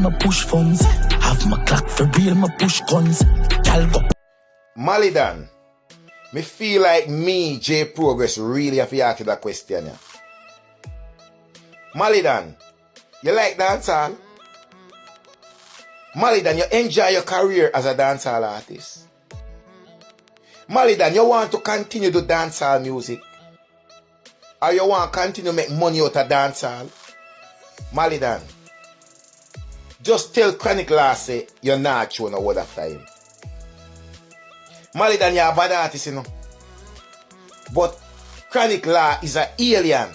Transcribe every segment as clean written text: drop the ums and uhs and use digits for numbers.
my push funds. Have my clock for real, my push guns. Gal go. Malie Donn, me feel like me, J Progress, really have to ask you that question. Yeah. Malie Donn, you like dancehall? Malie Donn, you enjoy your career as a dancehall artist? Malie Donn, you want to continue to dancehall music? Or you want to continue to make money out of dancehall? Malie Donn, just tell Chronic Law say you're not showing a word after him. Malie Donn, you're a bad artist, you know. But Chronic Law is an alien.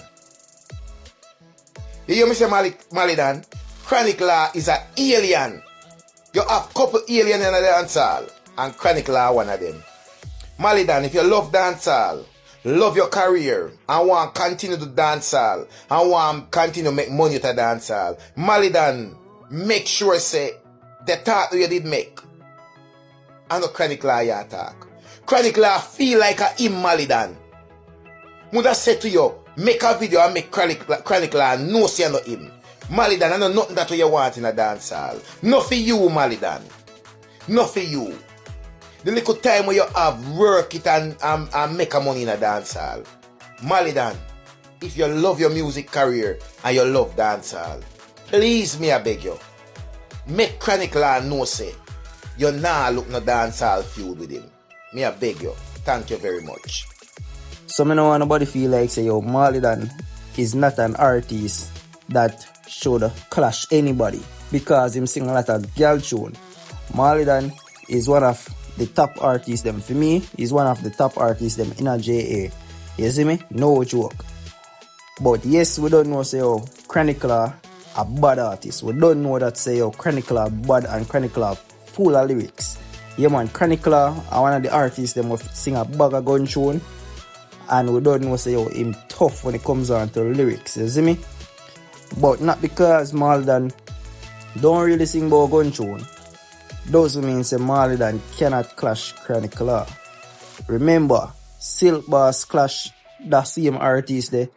You hear me say, Malie Donn? Chronic Law is an alien. You have couple aliens in the dancehall, and Chronic Law one of them. Malie Donn, if you love dancehall, love your career, and want to continue to dancehall, and want to continue to make money to dancehall, Malie Donn, make sure say the talk you did make. And no Chronic Law you talk. Chronic Law feel like a him, Malie Donn. Would I say to you, make a video and make Chronic Law no say no him. Malie Donn, I know nothing that you want in a dancehall. No for you, Malie Donn. No for you. The little time where you have work it and make a money in a dancehall. Malie Donn, if you love your music career and you love dancehall, please me I beg you, make Chronic Law no say you nah look no dancehall feud with him. Me I beg you. Thank you very much. So me no want nobody feel like say yo Malie Donn is not an artist that should clash anybody because him sing a lot of girl tune. Malie Donn is one of the top artists them. For me, he's one of the top artists them in a JA. You see me? No joke. But yes, we don't know say yo Chronic Law a bad artist. We don't know that say yo Chronic Law bad and Chronic Law full of lyrics. Yeah man, Chronic Law are one of the artists them who sing a bag of gun tune. And we don't know say yo him tough when it comes on to lyrics, you see me? But not because Malie Donn don't really sing about gun tune. Doesn't mean say Malie Donn cannot clash Chronic Law. Remember, Silk Boss clash the same artist there.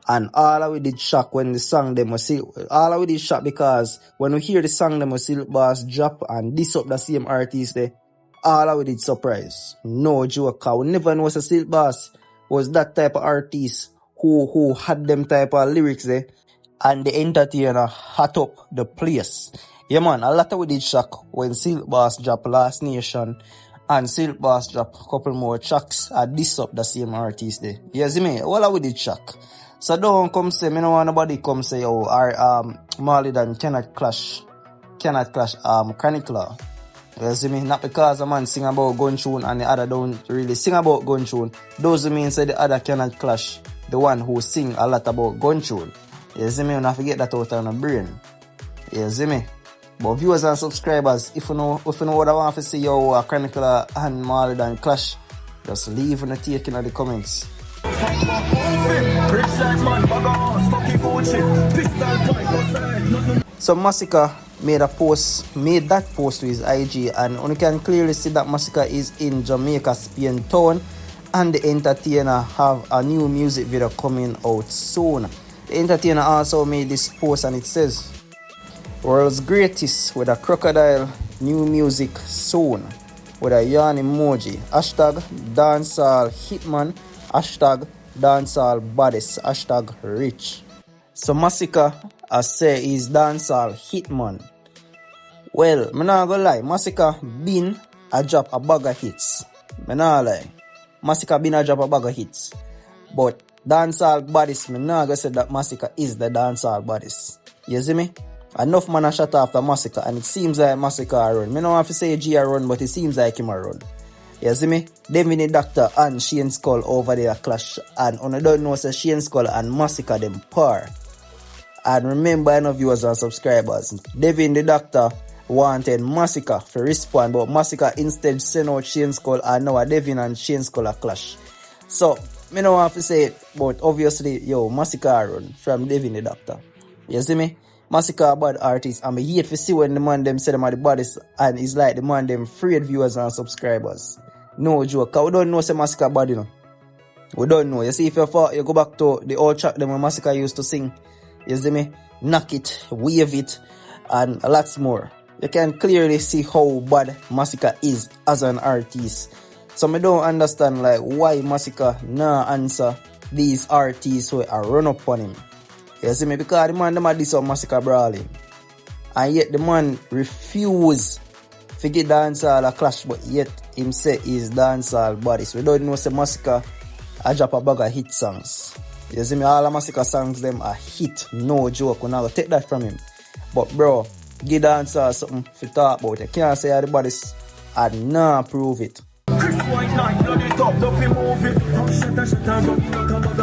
And all of we did shock when the song them was all of we did shock because when we hear the song them was Silk Boss drop and this up the same artist there, all of we did surprise. No joke, we never know say Silk Boss was that type of artist who had them type of lyrics there and the entertainer hot up the place. Yeah man, a lot of we did shock when Silk Boss drop Last Nation and Silk Boss drop a couple more tracks and this up the same artist there. You see me? All of we did shock. So don't come say, me no want nobody come say, oh, Malie Donn cannot clash Chronic Law. You see me? Not because a man sing about gun tune and the other don't really sing about gun tune. Doesn't mean say the other cannot clash the one who sing a lot about gun tune. You see me? You have to get that out of the brain. You see me? But viewers and subscribers, if you know what I want to see your Chronic Law and Malie Donn clash, just leave in the take in the comments. So Masicka made that post to his IG, and you can clearly see that Masicka is in Jamaica, Spain town, and the entertainer have a new music video coming out soon. The entertainer also made this post and it says, "World's greatest with a crocodile, new music soon," with a yarn emoji. Hashtag dancehall hitman, hashtag dancehall baddest, hashtag rich. So Masicka, I say, is dancehall hitman. Well, I'm not gonna lie, Masicka been a drop a bag of hits. I'm not lie. Masicka been a drop a bag of hits. But dancehall baddest, I'm not gonna say that Masicka is the dancehall baddest. You see me? Enough man a shut after Masicka, and it seems like Masicka a run. I don't have to say G a run, but it seems like him a run. You see me? Devin the Doctor and Shane Skull over there clash. And on I don't know say Shane Skull and Masicka them par. And remember, I know viewers and subscribers, Devin the Doctor wanted Masicka to respond, but Masicka instead sent out Shane Skull, and now Devin and Shane Skull a clash. So, I don't have to say it, but obviously, Masicka a run from Devin the Doctor. You see me? Masicka a bad artist, and I hate to see when the man them say them are the baddest, and it's like the man them afraid viewers and subscribers. No joke, cause we don't know say Masicka bad, you know. We don't know. You see, if you go back to the old track them when Masicka used to sing, you see me? Knock it, wave it, and lots more. You can clearly see how bad Masicka is as an artist. So I don't understand like why Masicka nah answer these artists who are run up on him. You see me? Because the man them a this on Masicka brawling. And yet the man refuse to get dancehall a clash, but yet him say he's dancehall Baddest. We don't know say Masicka a drop a bag of hit songs. You see me? All the Masicka songs them are hit, no joke. We're not gonna take that from him. But bro, give dancehall something to talk about. You can't say the Baddest and nah prove it. Chris White night, bloody top, don't be moving. Don't shut that shit down, don't